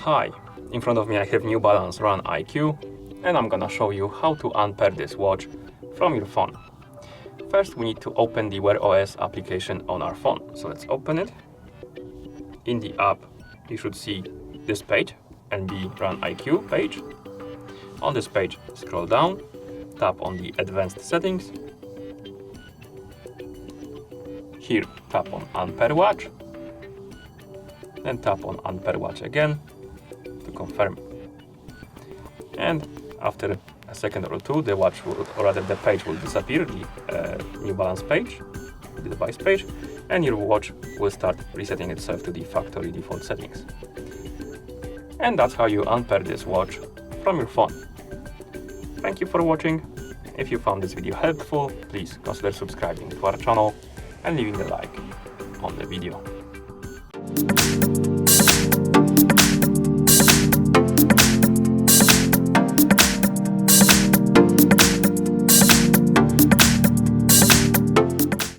Hi, in front of me I have new Balance RunIQ, and I'm gonna show you how to unpair this watch from your phone. First we need to open the Wear OS application on our phone. So let's open it. In the app you should see this page, NB RunIQ page. On this page scroll down, tap on the advanced settings. Here tap on Unpair watch, then tap on Unpair watch again to confirm. And after a second or two, the watch will, or rather the page will disappear, the New Balance page, the device page, and your watch will start resetting itself to the factory default settings. And that's how you unpair this watch from your phone. Thank you for watching. If you found this video helpful, please consider subscribing to our channel and leaving a like on the video.